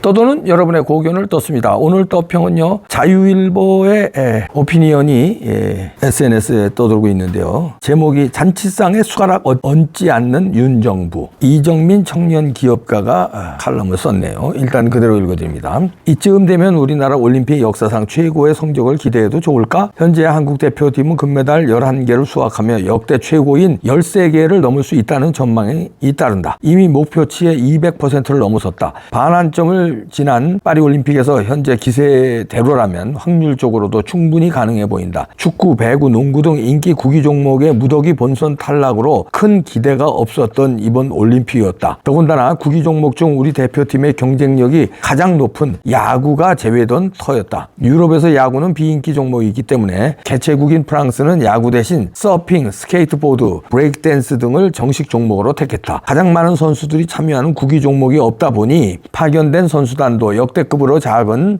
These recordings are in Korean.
떠도는 여러분의 고견을 떴습니다. 오늘 떠평은요, 자유일보의 오피니언이 SNS에 떠돌고 있는데요. 제목이 잔치상에 숟가락 얹지 않는 윤정부, 이정민 청년 기업가가 칼럼을 썼네요. 일단 그대로 읽어드립니다. 이쯤 되면 우리나라 올림픽 역사상 최고의 성적을 기대해도 좋을까? 현재 한국 대표팀은 금메달 11개를 수확하며 역대 최고인 13개를 넘을 수 있다는 전망이 잇따른다. 이미 목표치의 200%를 넘어섰다. 반환점을 지난 파리올림픽에서 현재 기세대로라면 확률적으로도 충분히 가능해 보인다. 축구, 배구, 농구 등 인기 구기 종목의 무더기 본선 탈락으로 큰 기대가 없었던 이번 올림픽이었다. 더군다나 구기 종목 중 우리 대표팀의 경쟁력이 가장 높은 야구가 제외된 터였다. 유럽에서 야구는 비인기 종목이기 때문에 개최국인 프랑스는 야구 대신 서핑, 스케이트보드, 브레이크댄스 등을 정식 종목으로 택했다. 가장 많은 선수들이 참여하는 구기 종목이 없다 보니 파견된 선수단도 역대급으로 작은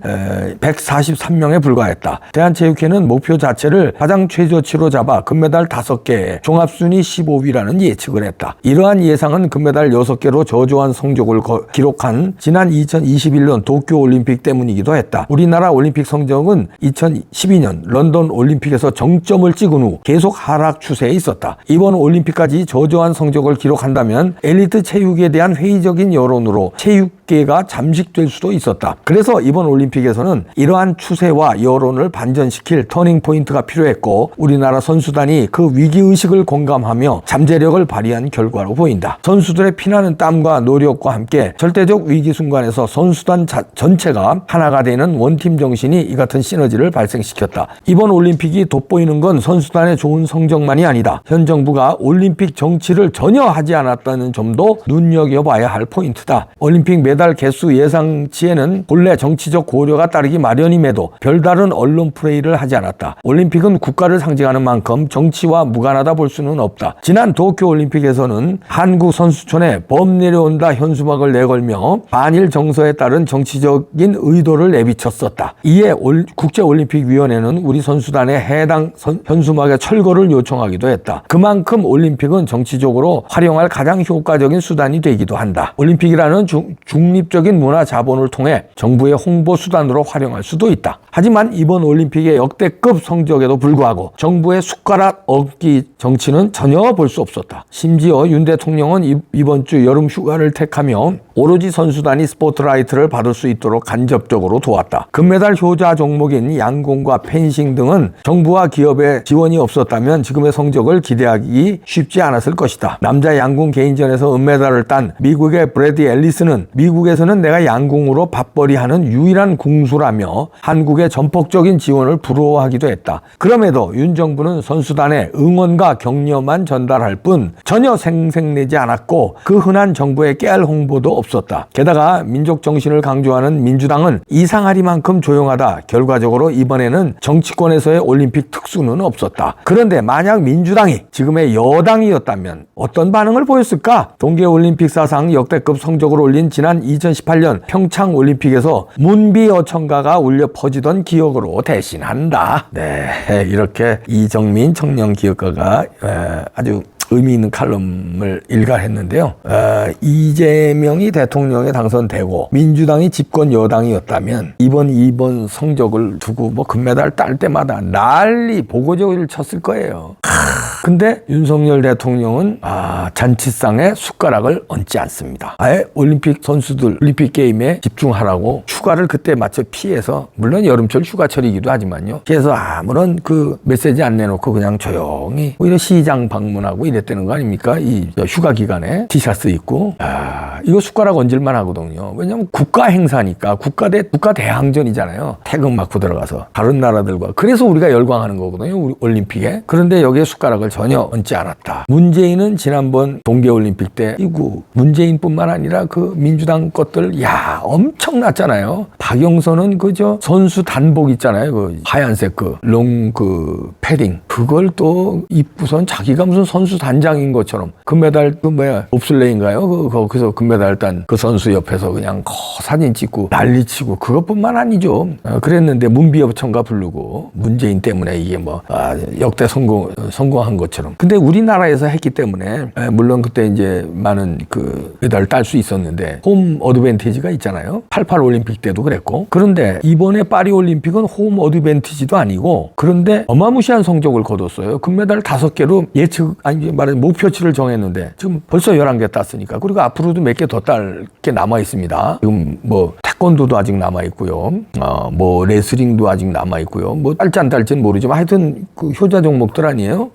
143명에 불과했다. 대한체육회는 목표 자체를 가장 최저치로 잡아 금메달 5개, 종합순위 15위라는 예측을 했다. 이러한 예상은 금메달 6개로 저조한 성적을 기록한 지난 2021년 도쿄올림픽 때문이기도 했다. 우리나라 올림픽 성적은 2012년 런던 올림픽에서 정점을 찍은 후 계속 하락 추세에 있었다. 이번 올림픽까지 저조한 성적을 기록한다면 엘리트 체육에 대한 회의적인 여론으로 체육계가 잠식될 수도 있었다. 그래서 이번 올림픽에서는 이러한 추세와 여론을 반전시킬 터닝 포인트가 필요했고 우리나라 선수단이 그 위기의식을 공감하며 잠재력을 발휘한 결과로 보인다. 선수들의 피나는 땀과 노력과 함께 절대적 위기 순간에서 선수단 전체가 하나가 되는 원팀 정신이 이 같은 시너지를 발생시켰다. 이번 올림픽이 돋보이는 건 선수단의 좋은 성적만이 아니다. 현 정부가 올림픽 정치를 전혀 하지 않았다는 점도 눈여겨봐야 할 포인트다. 올림픽 메달 개수 예상치에는 본래 정치적 고려가 따르기 마련임에도 별다른 언론 플레이를 하지 않았다. 올림픽은 국가를 상징하는 만큼 정치와 무관하다 볼 수는 없다. 지난 도쿄올림픽에서는 한국 선수촌에 범 내려온다 현수막을 내걸며 반일 정서에 따른 정치적인 의도를 내비쳤었다. 이에 국제올림픽위원회는 우리 중립선수단의 해당 현수막의 철거를 요청하기도 했다. 그만큼 올림픽은 정치적으로 활용할 가장 효과적인 수단이 되기도 한다. 올림픽이라는 중립적인 문화 자본을 통해 정부의 홍보 수단으로 활용할 수도 있다. 하지만 이번 올림픽의 역대급 성적에도 불구하고 정부의 숟가락 얹기 정치는 전혀 볼 수 없었다. 심지어 윤 대통령은 이번 주 여름 휴가를 택하며 오로지 선수단이 스포트라이트를 받을 수 있도록 간접적으로 도왔다. 금메달 효자 종목인 양궁과 펜싱 등은 정부와 기업의 지원이 없었다면 지금의 성적을 기대하기 쉽지 않았을 것이다. 남자 양궁 개인전에서 은메달을 딴 미국의 브래디 앨리스는 미국에서는 내가 양궁으로 밥벌이하는 유일한 궁수라며 한국의 전폭적인 지원을 부러워하기도 했다. 그럼에도 윤 정부는 선수단에 응원과 격려만 전달할 뿐 전혀 생색내지 않았고 그 흔한 정부의 깨알 홍보도 없었다. 게다가 민족 정신을 강조하는 민주당은 이상하리만큼 조용하다. 결과적으로 이번에는 정치권에서의 올림픽 특수는 없었다. 그런데 만약 민주당이 지금의 여당이었다면 어떤 반응을 보였을까? 동계올림픽 사상 역대급 성적을 올린 지난 2018년 평창올림픽에서 문비어천가가 울려 퍼지던 기억으로 대신한다. 네, 이렇게 이정민 청년기업가가 아주 의미 있는 칼럼을 일갈했는데요. 이재명이 대통령에 당선되고 민주당이 집권 여당이었다면 이번 성적을 두고 금메달 딸 때마다 난리 보고적을 쳤을 거예요. 근데 윤석열 대통령은 잔치상에 숟가락을 얹지 않습니다. 아예 올림픽 선수들 올림픽 게임에 집중하라고 휴가를 그때 맞춰 피해서, 물론 여름철 휴가철이기도 하지만요, 그래서 아무런 그 메시지 안 내놓고 그냥 조용히 오히려 시장 방문하고 이랬다는 거 아닙니까? 이 휴가 기간에 티셔츠 입고. 이거 숟가락 얹을만 하거든요. 왜냐면 국가 행사니까, 국가 대항전이잖아요. 태극 맞고 들어가서 다른 나라들과. 그래서 우리가 열광하는 거거든요, 우리 올림픽에. 그런데 여기에 숟가락을 전혀 얹지 않았다. 문재인은 지난번 동계올림픽 때 이구 문재인뿐만 아니라 그 민주당 것들 엄청났잖아요. 박영선은 그저 선수 단복 있잖아요. 그 하얀색 롱 패딩, 그걸 또 입고선 자기가 무슨 선수 단장인 것처럼 금메달 봅슬레이인가요? 거기서 금메달 딴 그 선수 옆에서 그냥 사진 찍고 난리치고, 그것뿐만 아니죠. 그랬는데 문비어천가 부르고 문재인 때문에 이게 역대 성공한 것 것처럼. 근데 우리나라에서 했기 때문에 물론 그때 이제 많은 그 메달을 딸 수 있었는데 홈 어드밴티지가 있잖아요. 88 올림픽 때도 그랬고. 그런데 이번에 파리 올림픽은 홈 어드밴티지도 아니고 그런데 어마무시한 성적을 거뒀어요. 금메달 5개로 예측 아니 말하자면 목표치를 정했는데 지금 벌써 11개 땄으니까. 그리고 앞으로도 몇 개 더 딸 게 남아 있습니다. 지금 뭐 태권도도 아직 남아 있고요. 뭐 레슬링도 아직 남아 있고요. 뭐 딸지 안 딸지는 모르지만 하여튼 그 효자 종목들 아니에요.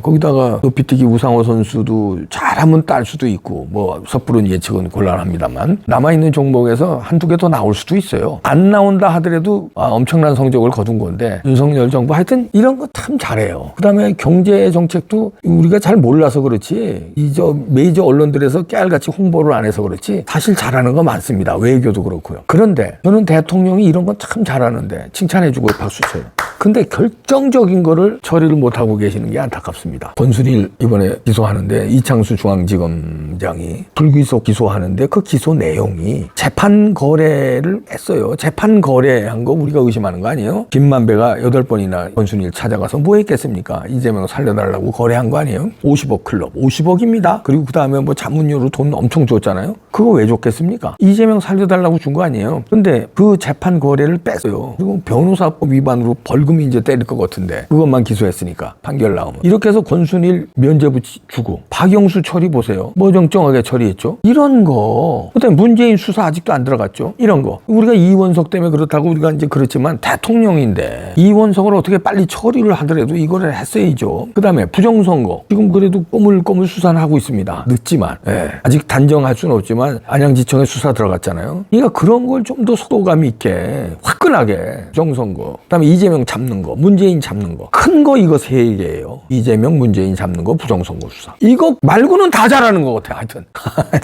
거기다가 높이뛰기 우상호 선수도 잘하면 딸 수도 있고 뭐 섣부른 예측은 곤란합니다만 남아 있는 종목에서 한두 개 더 나올 수도 있어요. 안 나온다 하더라도 엄청난 성적을 거둔 건데 윤석열 정부 하여튼 이런 거 참 잘해요. 그다음에 경제 정책도 우리가 잘 몰라서 그렇지 저 메이저 언론들에서 깨알같이 홍보를 안 해서 그렇지 사실 잘하는 거 많습니다. 외교도 그렇고요. 그런데 저는 대통령이 이런 건 참 잘하는데 칭찬해주고 박수 쳐요. 근데 결정적인 거를 처리를 못하고 계시는 게 안타깝습니다. 권순일 이번에 기소하는데 이창수 중앙지검장이 불기소 기소하는데 그 기소 내용이 재판 거래를 했어요. 재판 거래한 거 우리가 의심하는 거 아니에요? 김만배가 8번이나 권순일 찾아가서 뭐 했겠습니까? 이재명 살려달라고 거래한 거 아니에요? 50억 클럽. 50억입니다. 그리고 그 다음에 뭐 자문료로 돈 엄청 줬잖아요? 그거 왜 줬겠습니까? 이재명 살려달라고 준 거 아니에요? 근데 그 재판 거래를 뺐어요. 그리고 변호사법 위반으로 벌금이 이제 때릴 것 같은데 그것만 기소했으니까 판결 나오면 이렇게 해서 권순일 면죄부 주고 박영수 처리 보세요. 뭐 정정하게 처리했죠. 이런 거 그다음에 문재인 수사 아직도 안 들어갔죠. 이런 거 우리가 이원석 때문에 그렇다고 우리가 이제 그렇지만 대통령인데 이원석을 어떻게 빨리 처리를 하더라도 이거를 했어야죠. 그다음에 부정선거 지금 그래도 꼬물꼬물 수사는 하고 있습니다. 늦지만 아직 단정할 수는 없지만 안양지청에 수사 들어갔잖아요. 그러니까 그런 걸 좀 더 속도감 있게 화끈하게 부정선거 그다음에 이재명 잡는 거 문재인 잡는 거 큰 거 이거 3개예요. 이재명 문재인 잡는 거 부정선거 수사 이거 말고는 다 잘하는 것 같아. 하여튼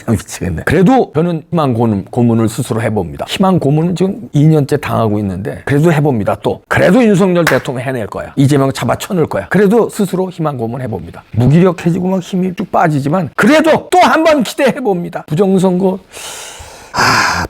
미치겠네. 그래도 저는 희망 고문을 스스로 해봅니다. 희망 고문은 지금 2년째 당하고 있는데 그래도 해봅니다. 또 그래도 윤석열 대통령 해낼 거야. 이재명 잡아 쳐넣을 거야. 그래도 스스로 희망 고문 해봅니다. 무기력해지고 막 힘이 쭉 빠지지만 그래도 또 한 번 기대해봅니다. 부정선거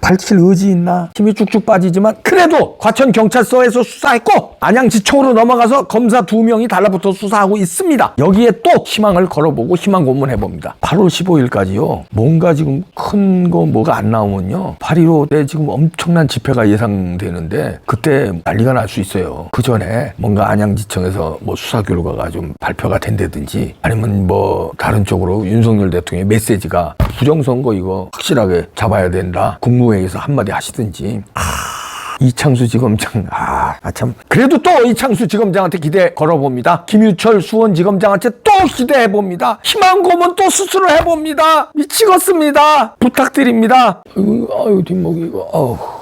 87 의지 있나? 힘이 쭉쭉 빠지지만 그래도 과천경찰서에서 수사했고 안양지청으로 넘어가서 검사 2명이 달라붙어 수사하고 있습니다. 여기에 또 희망을 걸어보고 희망 고문해봅니다. 8월 15일까지요. 뭔가 지금 큰 거 뭐가 안 나오면요. 8.15 때 지금 엄청난 집회가 예상되는데 그때 난리가 날 수 있어요. 그 전에 뭔가 안양지청에서 뭐 수사 결과가 좀 발표가 된다든지 아니면 뭐 다른 쪽으로 윤석열 대통령의 메시지가 부정선거 이거 확실하게 잡아야 된다. 국무회의에서 한마디 하시든지. 이창수 지검장 참 그래도 또 이창수 지검장한테 기대 걸어봅니다. 김유철 수원지검장한테 또 기대해봅니다. 희망 고문 또 스스로 해봅니다. 미치겠습니다. 부탁드립니다. 아유 뒷목이 이거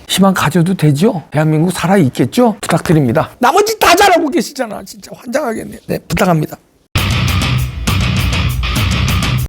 희망 가져도 되죠? 대한민국 살아있겠죠? 부탁드립니다. 나머지 다 잘하고 계시잖아. 진짜 환장하겠네. 네, 부탁합니다.